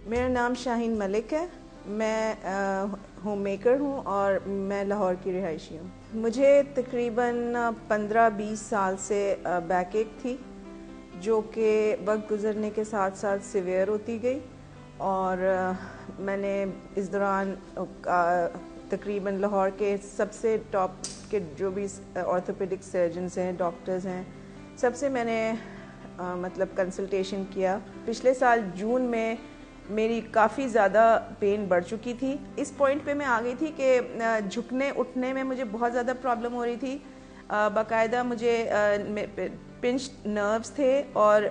मेरा नाम शाहीन मलिक है। मैं होम मेकर हूँ और मैं लाहौर की रिहायशी हूँ। मुझे तकरीबन 15-20 साल से बैक एक थी, जो कि वक्त गुज़रने के साथ साथ सीवियर होती गई और मैंने इस दौरान तकरीबन लाहौर के सबसे टॉप के जो भी ऑर्थोपेडिक सर्जन्स हैं, डॉक्टर्स हैं, सबसे मैंने मतलब कंसल्टेशन किया। पिछले साल जून में मेरी काफ़ी ज़्यादा पेन बढ़ चुकी थी। इस पॉइंट पे मैं आ गई थी कि झुकने उठने में मुझे बहुत ज़्यादा प्रॉब्लम हो रही थी। बाकायदा मुझे पिंच नर्व्स थे और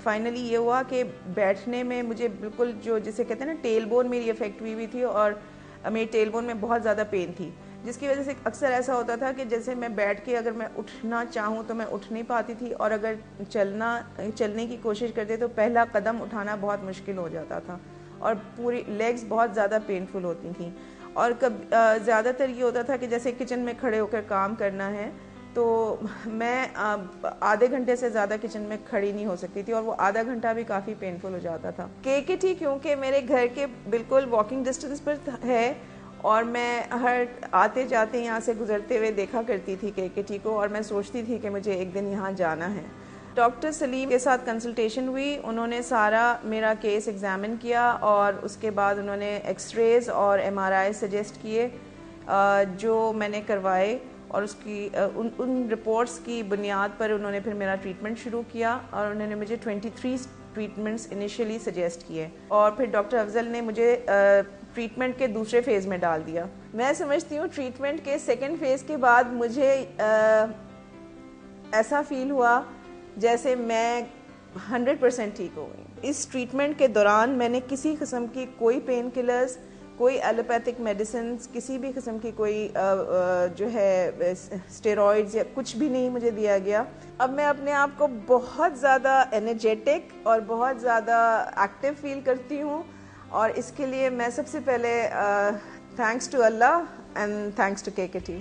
फाइनली ये हुआ कि बैठने में मुझे बिल्कुल जो जिसे कहते हैं ना टेल बोन मेरी अफेक्ट हुई थी और मेरी टेल बोन में बहुत ज़्यादा पेन थी, जिसकी वजह से अक्सर ऐसा होता था कि जैसे मैं बैठ के अगर मैं उठना चाहूँ तो मैं उठ नहीं पाती थी और अगर चलने की कोशिश करते तो पहला कदम उठाना बहुत मुश्किल हो जाता था और पूरी लेग्स बहुत ज़्यादा पेनफुल होती थी। और ज़्यादातर ये होता था कि जैसे किचन में खड़े होकर काम करना है तो मैं आधे घंटे से ज़्यादा किचन में खड़ी नहीं हो सकती थी और वो आधा घंटा भी काफ़ी पेनफुल हो जाता था। केकेटी क्योंकि मेरे घर के बिल्कुल वॉकिंग डिस्टेंस पर है और मैं हर आते जाते यहाँ से गुजरते हुए देखा करती थी केकेटी को और मैं सोचती थी कि मुझे एक दिन यहाँ जाना है। डॉक्टर सलीम के साथ कंसल्टेशन हुई, उन्होंने सारा मेरा केस एग्जामिन किया और उसके बाद उन्होंने एक्सरेज और एमआरआई सजेस्ट किए जो मैंने करवाए और उसकी उन रिपोर्ट्स की बुनियाद पर उन्होंने फिर मेरा ट्रीटमेंट शुरू किया और उन्होंने मुझे 23 ट्रीटमेंट्स इनिशियली सजेस्ट किए और फिर डॉक्टर अफजल ने मुझे ट्रीटमेंट के दूसरे फेज़ में डाल दिया। मैं समझती हूँ ट्रीटमेंट के सेकेंड फेज़ के बाद मुझे ऐसा फील हुआ जैसे मैं 100% ठीक हो गई। इस ट्रीटमेंट के दौरान मैंने किसी किस्म की कोई पेन किलर्स, कोई एलोपैथिक मेडिसिन, किसी भी किस्म की कोई जो है स्टेरॉइड्स या कुछ भी नहीं मुझे दिया गया। अब मैं अपने आप को बहुत ज़्यादा एनर्जेटिक और बहुत ज़्यादा एक्टिव फील करती हूँ और इसके लिए मैं सबसे पहले thanks to Allah and thanks to केकेटी।